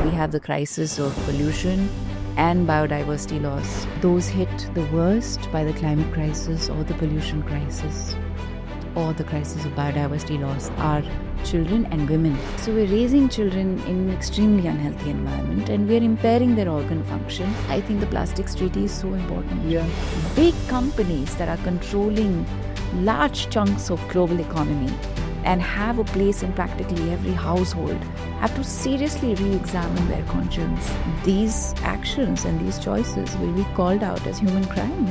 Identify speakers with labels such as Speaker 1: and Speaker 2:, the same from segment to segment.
Speaker 1: we have the crisis of pollution and biodiversity loss. Those hit the worst by the climate crisis or the pollution crisis or the crisis of biodiversity loss are children and women. So we're raising children in an extremely unhealthy environment and we're impairing their organ function. I think the plastics treaty is so important.
Speaker 2: Yeah.
Speaker 1: Big companies that are controlling large chunks of global economy and have a place in practically every household have to seriously re-examine their conscience. These actions and these choices will be called out as human crime.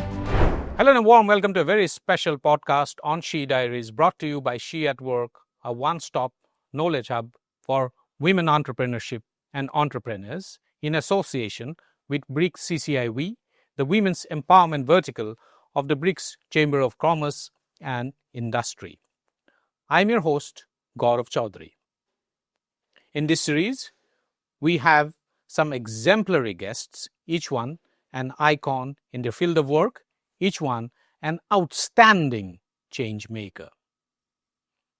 Speaker 2: Hello and a warm welcome to a very special podcast on She Diaries, brought to you by SheatWork, a one-stop knowledge hub for women entrepreneurship and entrepreneurs in association with BRICS CCI WE, the women's empowerment vertical of the BRICS Chamber of Commerce and Industry. I'm your host, Gaurav Chaudhary. In this series, we have some exemplary guests, each one an icon in their field of work, each one an outstanding change maker.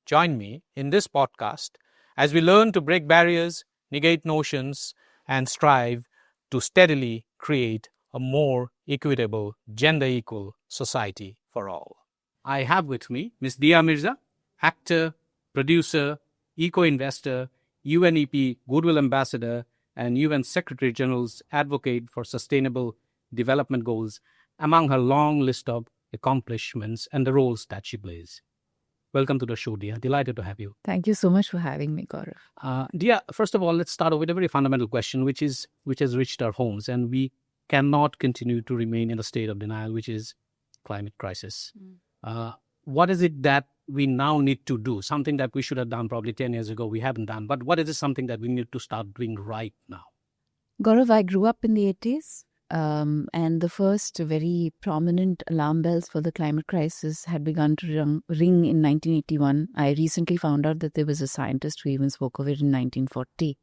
Speaker 2: Join me in this podcast as we learn to break barriers, negate notions, and strive to steadily create a more equitable, gender-equal society for all. I have with me Ms. Dia Mirza, actor, producer, eco-investor, UNEP Goodwill Ambassador, and UN Secretary General's advocate for sustainable development goals, among her long list of accomplishments and the roles that she plays. Welcome to the show, Dia. Delighted to have you.
Speaker 1: Thank you so much for having me, Gaurav.
Speaker 2: Dia, first of all, let's start off with a very fundamental question, which has reached our homes, and we cannot continue to remain in a state of denial, which is climate crisis. What is it that we now need to do? Something that we should have done probably 10 years ago, we haven't done. But what is something that we need to start doing right now?
Speaker 1: Gaurav, I grew up in the 80s. And the first very prominent alarm bells for the climate crisis had begun to ring in 1981. I recently found out that there was a scientist who even spoke of it in 1940.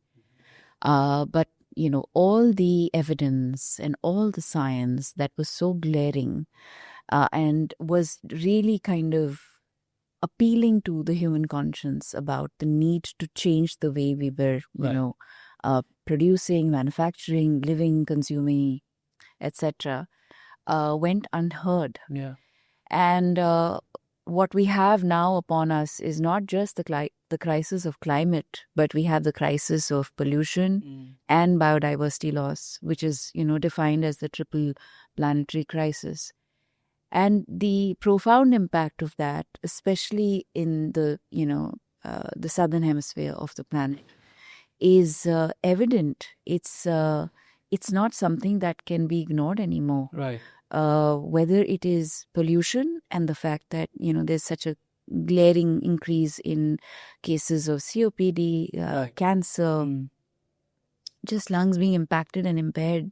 Speaker 1: But, you know, all the evidence and all the science that was so glaring and was really kind of appealing to the human conscience about the need to change the way we were, producing, manufacturing, living, consuming, etc., went unheard.
Speaker 2: Yeah.
Speaker 1: And what we have now upon us is not just the crisis of climate, but we have the crisis of pollution and biodiversity loss, which is, defined as the triple planetary crisis. And the profound impact of that, especially in the southern hemisphere of the planet, is evident. It's not something that can be ignored anymore.
Speaker 2: Right.
Speaker 1: Whether it is pollution and the fact that, there's such a glaring increase in cases of COPD, cancer, just lungs being impacted and impaired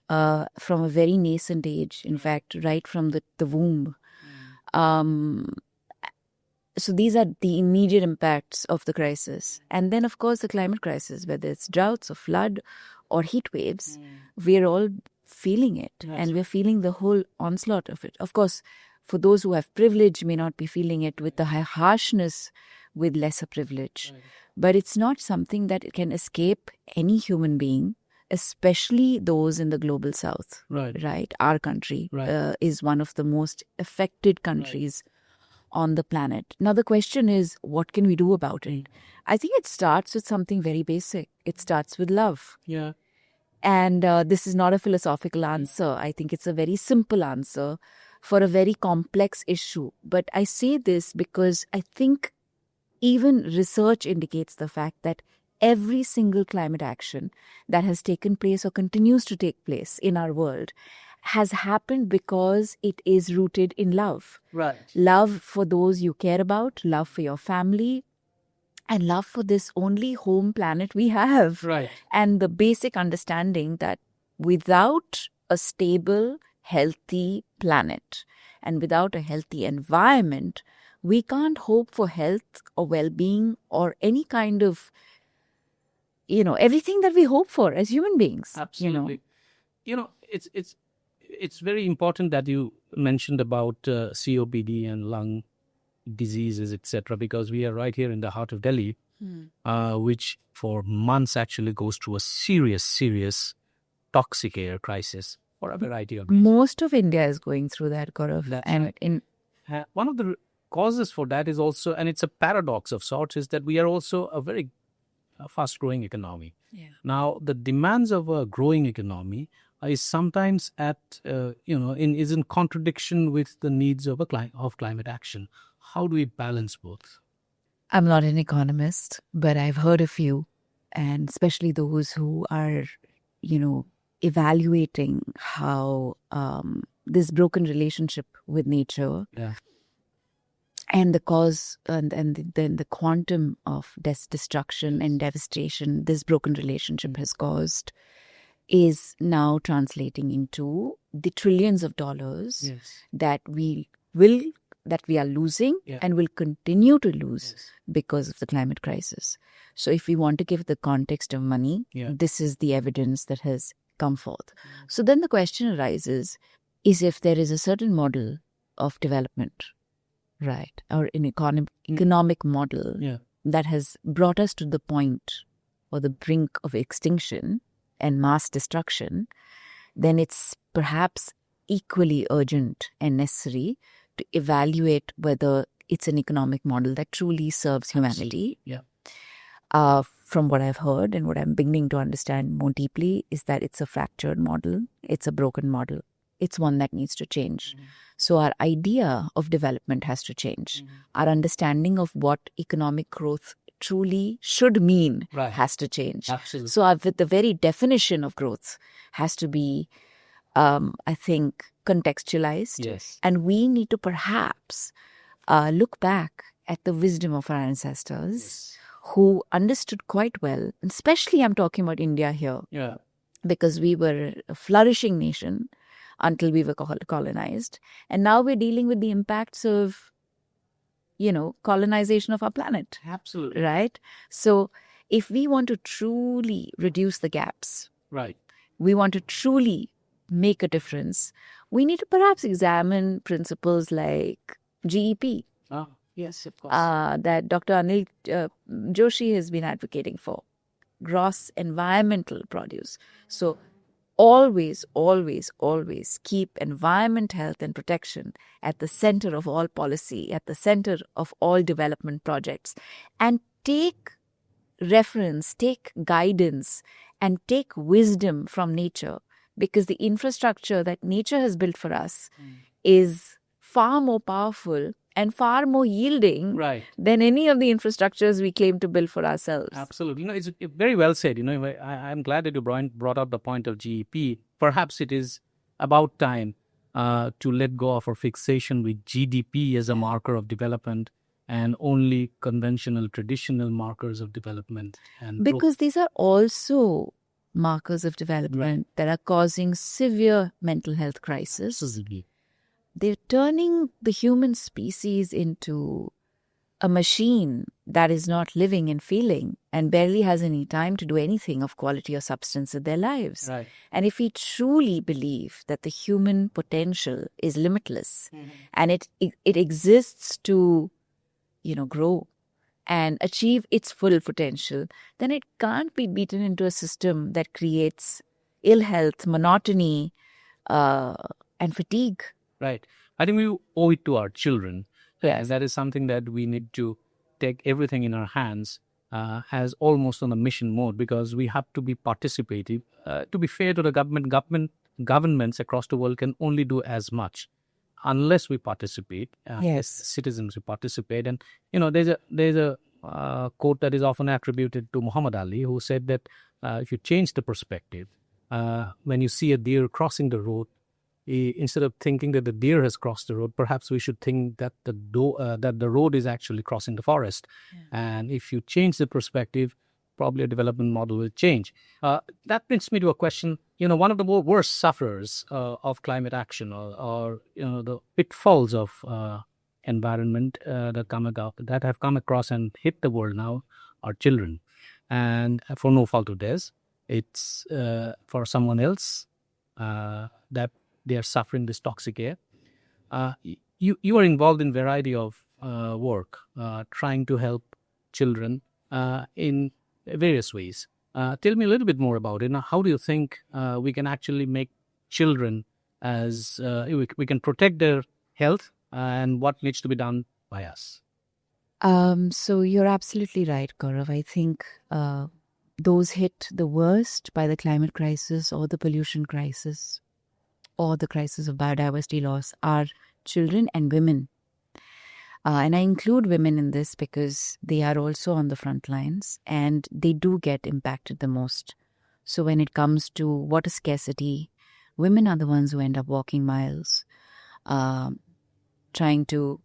Speaker 1: from a very nascent age, in fact, right from the womb. So these are the immediate impacts of the crisis. And then, of course, the climate crisis, whether it's droughts or flood or heat waves, we're all feeling it. And we're feeling the whole onslaught of it. Of course, for those who have privilege may not be feeling it with the harshness with lesser privilege. Right. But it's not something that can escape any human being, especially those in the global south. Right? Our country is one of the most affected countries on the planet. Now, the question is, what can we do about it? I think it starts with something very basic. It starts with love.
Speaker 2: Yeah.
Speaker 1: And this is not a philosophical answer. I think it's a very simple answer for a very complex issue. But I say this because I think even research indicates the fact that every single climate action that has taken place or continues to take place in our world has happened because it is rooted in love.
Speaker 2: Right.
Speaker 1: Love for those you care about, love for your family, and love for this only home planet we have.
Speaker 2: Right.
Speaker 1: And the basic understanding that without a stable, healthy planet and without a healthy environment, we can't hope for health or well-being or any kind of, everything that we hope for as human beings.
Speaker 2: Absolutely. It's very important that you mentioned about COPD and lung diseases, etc., because we are right here in the heart of Delhi. which for months actually goes through a serious toxic air crisis for a variety of reasons.
Speaker 1: Most of India is going through that, Gaurav.
Speaker 2: That's
Speaker 1: and
Speaker 2: right.
Speaker 1: in
Speaker 2: One of the causes for that is also, and it's a paradox of sorts, is that we are also a very fast-growing economy. Now, the demands of a growing economy is sometimes is in contradiction with the needs of climate action. How do we balance both?
Speaker 1: I'm not an economist, but I've heard a few, and especially those who are, evaluating how this broken relationship with nature and the cause and then the quantum of destruction and devastation this broken relationship has caused is now translating into the trillions of dollars that we are losing and will continue to lose because of the climate crisis. So if we want to give the context of money, this is the evidence that has come forth. So then the question arises is if there is a certain model of development, right, or an economic model that has brought us to the point or the brink of extinction and mass destruction, then it's perhaps equally urgent and necessary to evaluate whether it's an economic model that truly serves humanity. From what I've heard and what I'm beginning to understand more deeply is that it's a fractured model, it's a broken model, it's one that needs to change. So our idea of development has to change. Our understanding of what economic growth truly should mean has to change.
Speaker 2: Absolutely.
Speaker 1: So the very definition of growth has to be, I think, contextualized. And we need to perhaps look back at the wisdom of our ancestors who understood quite well, and especially I'm talking about India here, because we were a flourishing nation until we were colonized. And now we're dealing with the impacts of, colonization of our planet.
Speaker 2: Absolutely.
Speaker 1: Right? So if we want to truly reduce the gaps, we want to truly make a difference, we need to perhaps examine principles like GEP.
Speaker 2: Yes, of course.
Speaker 1: That Dr. Anil Joshi has been advocating for. Gross environmental produce. So always keep environment, health and protection at the center of all policy, at the center of all development projects, and take reference, take guidance, and take wisdom from nature, because the infrastructure that nature has built for us is far more powerful and far more yielding than any of the infrastructures we claim to build for ourselves.
Speaker 2: Absolutely. It's very well said. I'm glad that you brought up the point of GEP. Perhaps it is about time to let go of our fixation with GDP as a marker of development and only conventional, traditional markers of development. And
Speaker 1: because these are also markers of development that are causing severe mental health crisis. They're turning the human species into a machine that is not living and feeling and barely has any time to do anything of quality or substance in their lives. And if we truly believe that the human potential is limitless and it exists to, grow and achieve its full potential, then it can't be beaten into a system that creates ill health, monotony, and fatigue.
Speaker 2: Right. I think we owe it to our children. And that is something that we need to take everything in our hands as almost on a mission mode, because we have to be participative. To be fair to the governments across the world can only do as much unless we participate. As citizens, we participate. And, there's a quote that is often attributed to Muhammad Ali, who said that if you change the perspective, when you see a deer crossing the road, instead of thinking that the deer has crossed the road, perhaps we should think that the road is actually crossing the forest. And if you change the perspective, probably a development model will change. That brings me to a question. One of the worst sufferers of climate action or the pitfalls of environment that have come across and hit the world now are children. And for no fault of theirs, it's for someone else that they are suffering this toxic air. You are involved in a variety of work trying to help children in various ways. Tell me a little bit more about it. Now, how do you think we can actually make children as we can protect their health and what needs to be done by us?
Speaker 1: So you're absolutely right, Gaurav. I think those hit the worst by the climate crisis or the pollution crisis or the crisis of biodiversity loss are children and women. And I include women in this because they are also on the front lines and they do get impacted the most. So when it comes to water scarcity, women are the ones who end up walking miles, trying to,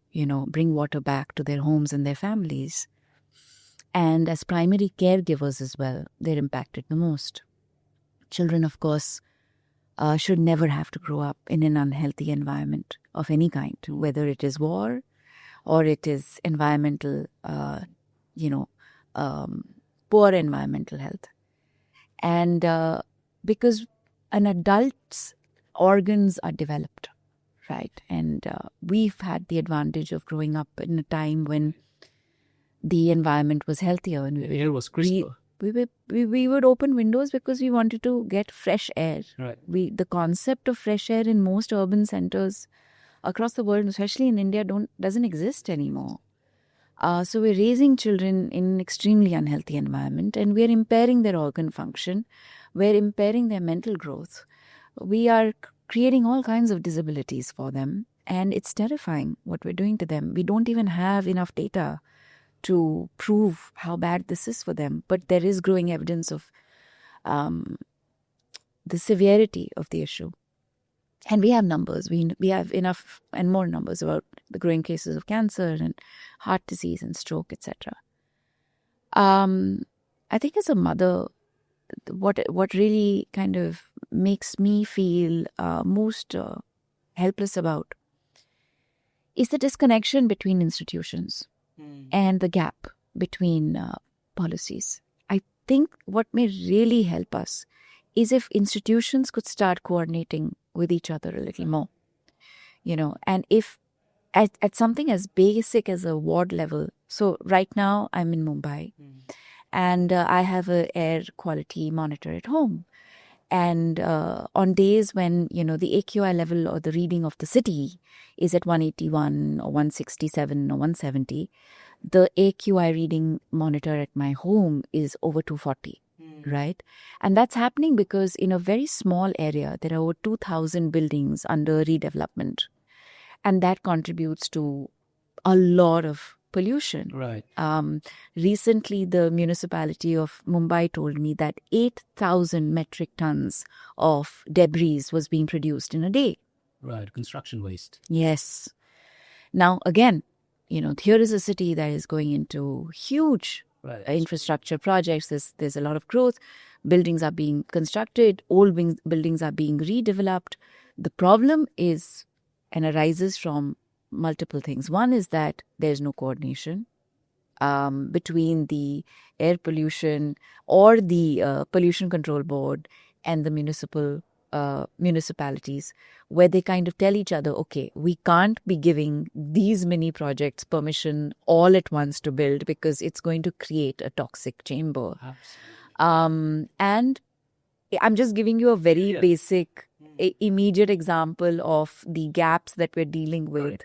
Speaker 1: bring water back to their homes and their families. And as primary caregivers as well, they're impacted the most. Children, of course, should never have to grow up in an unhealthy environment of any kind, whether it is war or it is environmental, poor environmental health. And because an adult's organs are developed, right? And we've had the advantage of growing up in a time when the environment was healthier. And
Speaker 2: The air was crisper.
Speaker 1: We would open windows because we wanted to get fresh air.
Speaker 2: Right.
Speaker 1: The concept of fresh air in most urban centers across the world, especially in India, doesn't exist anymore. So we're raising children in an extremely unhealthy environment, and we're impairing their organ function. We're impairing their mental growth. We are creating all kinds of disabilities for them, and it's terrifying what we're doing to them. We don't even have enough data to prove how bad this is for them, but there is growing evidence of the severity of the issue. And we have numbers. We have enough and more numbers about the growing cases of cancer and heart disease and stroke, etc. I think as a mother, what really kind of makes me feel most helpless about is the disconnection between institutions and the gap between policies. I think what may really help us is if institutions could start coordinating with each other a little more, and if at something as basic as a ward level. So right now I'm in Mumbai and I have an air quality monitor at home. And on days when, the AQI level or the reading of the city is at 181 or 167 or 170, the AQI reading monitor at my home is over 240. Right? And that's happening because in a very small area, there are over 2,000 buildings under redevelopment. And that contributes to a lot of pollution.
Speaker 2: Right.
Speaker 1: Recently, the municipality of Mumbai told me that 8,000 metric tons of debris was being produced in a day.
Speaker 2: Right. Construction waste.
Speaker 1: Yes. Now, again, here is a city that is going into huge infrastructure projects. There's a lot of growth. Buildings are being constructed. Old buildings are being redeveloped. The problem is and arises from multiple things. One is that there's no coordination between the air pollution or the pollution control board and the municipalities, where they kind of tell each other, okay, we can't be giving these many projects permission all at once to build because it's going to create a toxic chamber.
Speaker 2: Absolutely.
Speaker 1: And I'm just giving you a very basic, immediate example of the gaps that we're dealing with.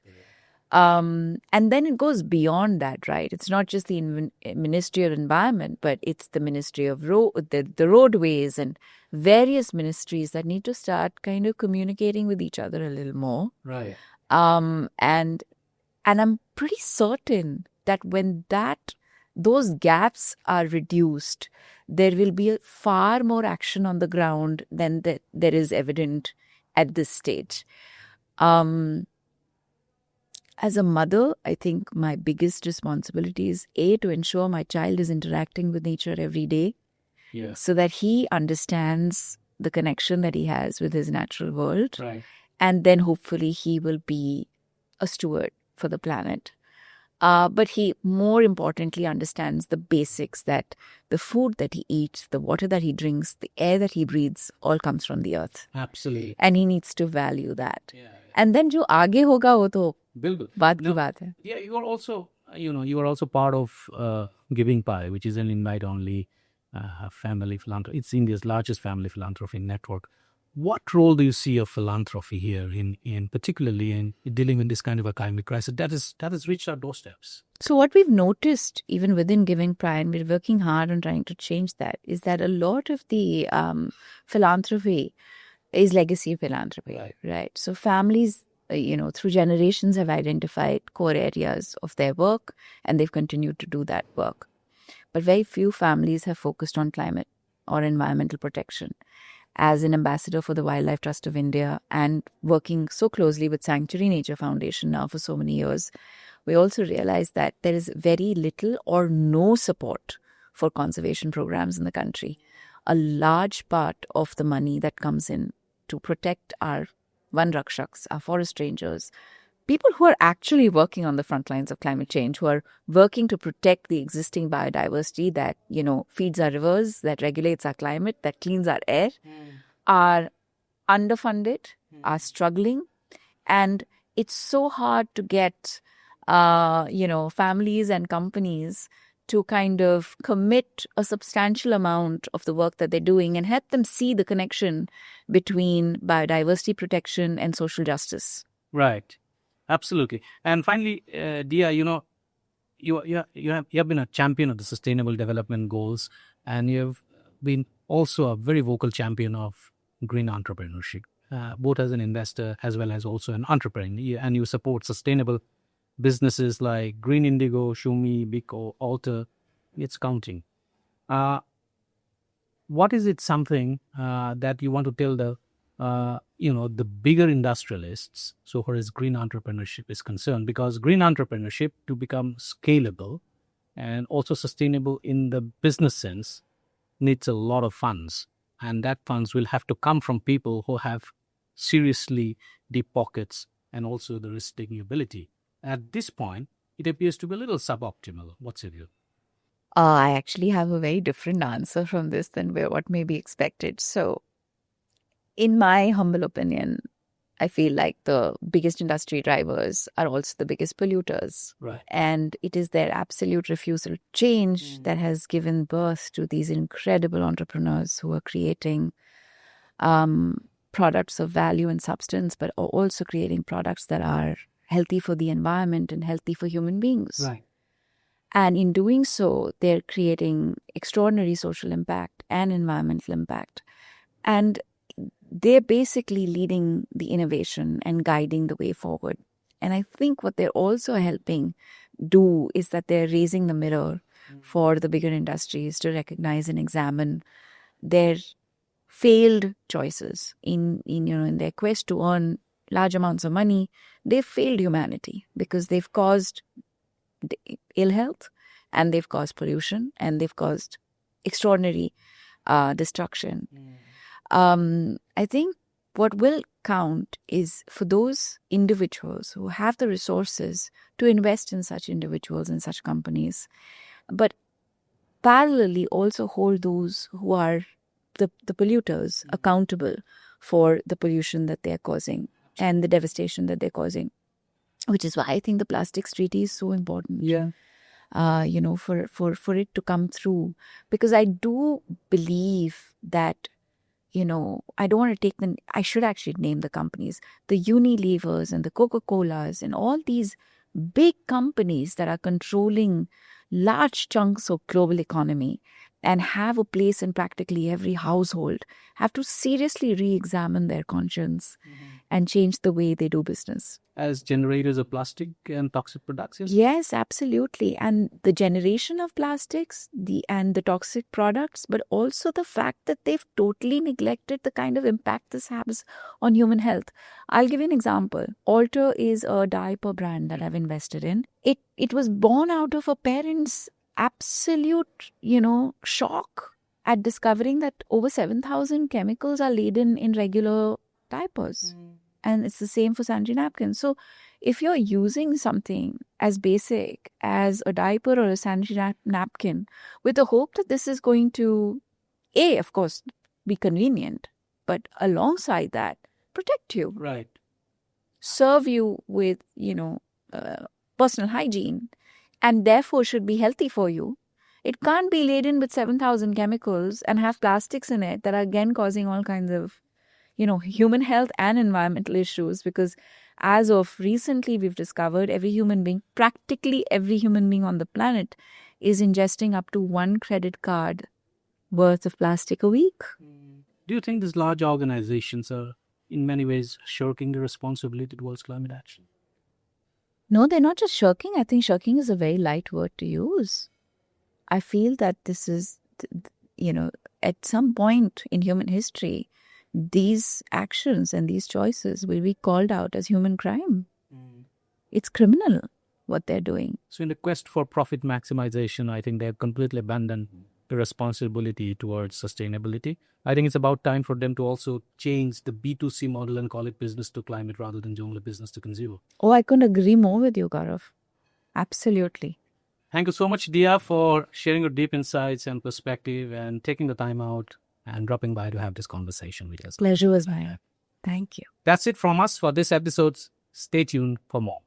Speaker 1: And then it goes beyond that, right? It's not just the Ministry of Environment, but it's the Ministry of the roadways and various ministries that need to start kind of communicating with each other a little more.
Speaker 2: Right.
Speaker 1: And I'm pretty certain that when those gaps are reduced, there will be far more action on the ground than there is evident at this stage. As a mother, I think my biggest responsibility is to ensure my child is interacting with nature every day, so that he understands the connection that he has with his natural world.
Speaker 2: Right.
Speaker 1: And then hopefully he will be a steward for the planet. But he more importantly understands the basics, that the food that he eats, the water that he drinks, the air that he breathes, all comes from the earth.
Speaker 2: Absolutely.
Speaker 1: And he needs to value that. And then जो आगे होगा वो तो बात की बात है.
Speaker 2: Yeah, you are also you are also part of Giving Pie, which is an invite-only family philanthropy. It's India's largest family philanthropy network. What role do you see of philanthropy here, in particularly in dealing with this kind of a climate crisis that has reached our doorsteps?
Speaker 1: So what we've noticed, even within Giving Pride, and we're working hard on trying to change that, is that a lot of the philanthropy is legacy philanthropy, right? So families, through generations have identified core areas of their work, and they've continued to do that work. But very few families have focused on climate or environmental protection. As an ambassador for the Wildlife Trust of India and working so closely with Sanctuary Nature Foundation now for so many years, we also realize that there is very little or no support for conservation programs in the country. A large part of the money that comes in to protect our Van Rakshaks, our forest rangers, people who are actually working on the front lines of climate change, who are working to protect the existing biodiversity that, feeds our rivers, that regulates our climate, that cleans our air, are underfunded, are struggling. And it's so hard to get, families and companies to kind of commit a substantial amount of the work that they're doing and help them see the connection between biodiversity protection and social justice.
Speaker 2: Right. Absolutely. And finally, Dia, you have been a champion of the Sustainable Development Goals, and you have been also a very vocal champion of green entrepreneurship, both as an investor as well as also an entrepreneur. And you support sustainable businesses like Green Indigo, Shumi, Biko, Alter. It's counting. What is it something that you want to tell the bigger industrialists, so far as green entrepreneurship is concerned? Because green entrepreneurship, to become scalable and also sustainable in the business sense, needs a lot of funds. And that funds will have to come from people who have seriously deep pockets and also the risk-taking ability. At this point, it appears to be a little suboptimal. What's your view?
Speaker 1: I actually have a very different answer from this than what may be expected. So, in my humble opinion, I feel like the biggest industry drivers are also the biggest polluters.
Speaker 2: Right.
Speaker 1: And it is their absolute refusal to change that has given birth to these incredible entrepreneurs who are creating products of value and substance, but are also creating products that are healthy for the environment and healthy for human beings.
Speaker 2: Right.
Speaker 1: And in doing so, they're creating extraordinary social impact and environmental impact. And they're basically leading the innovation and guiding the way forward. And I think what they're also helping do is that they're raising the mirror for the bigger industries to recognize and examine their failed choices in their quest to earn large amounts of money. They've failed humanity because they've caused ill health, and they've caused pollution, and they've caused extraordinary destruction. I think what will count is for those individuals who have the resources to invest in such individuals and such companies, but parallelly also hold those who are the polluters accountable for the pollution that they're causing and the devastation that they're causing. Which is why I think the plastics treaty is so important.
Speaker 2: Yeah.
Speaker 1: For it to come through, because I do believe that, I don't want to I should actually name the companies, the Unilevers and the Coca-Colas and all these big companies that are controlling large chunks of global economy and have a place in practically every household, have to seriously re-examine their conscience and change the way they do business.
Speaker 2: As generators of plastic and toxic products?
Speaker 1: Yes, absolutely. And the generation of plastics and the toxic products, but also the fact that they've totally neglected the kind of impact this has on human health. I'll give you an example. Alter is a diaper brand that I've invested in. It was born out of a parent's absolute, shock at discovering that over 7,000 chemicals are laden in regular diapers. And it's the same for sanitary napkins. So if you're using something as basic as a diaper or a sanitary napkin with the hope that this is going to, of course, be convenient, but alongside that, protect you.
Speaker 2: Right.
Speaker 1: Serve you with, personal hygiene, and therefore should be healthy for you, it can't be laden with 7,000 chemicals and have plastics in it that are again causing all kinds of, human health and environmental issues, because as of recently, we've discovered practically every human being on the planet is ingesting up to 1 credit card worth of plastic a week.
Speaker 2: Do you think these large organizations are in many ways shirking the responsibility towards climate action?
Speaker 1: No, they're not just shirking. I think shirking is a very light word to use. I feel that this is, at some point in human history, these actions and these choices will be called out as human crime. It's criminal what they're doing.
Speaker 2: So in the quest for profit maximization, I think they have completely abandoned the responsibility towards sustainability. I think it's about time for them to also change the B2C model and call it business to climate rather than only business to consumer.
Speaker 1: Oh, I couldn't agree more with you, Gaurav. Absolutely.
Speaker 2: Thank you so much, Dia, for sharing your deep insights and perspective and taking the time out and dropping by to have this conversation with us.
Speaker 1: Pleasure was mine. Thank you.
Speaker 2: That's it from us for this episode. Stay tuned for more.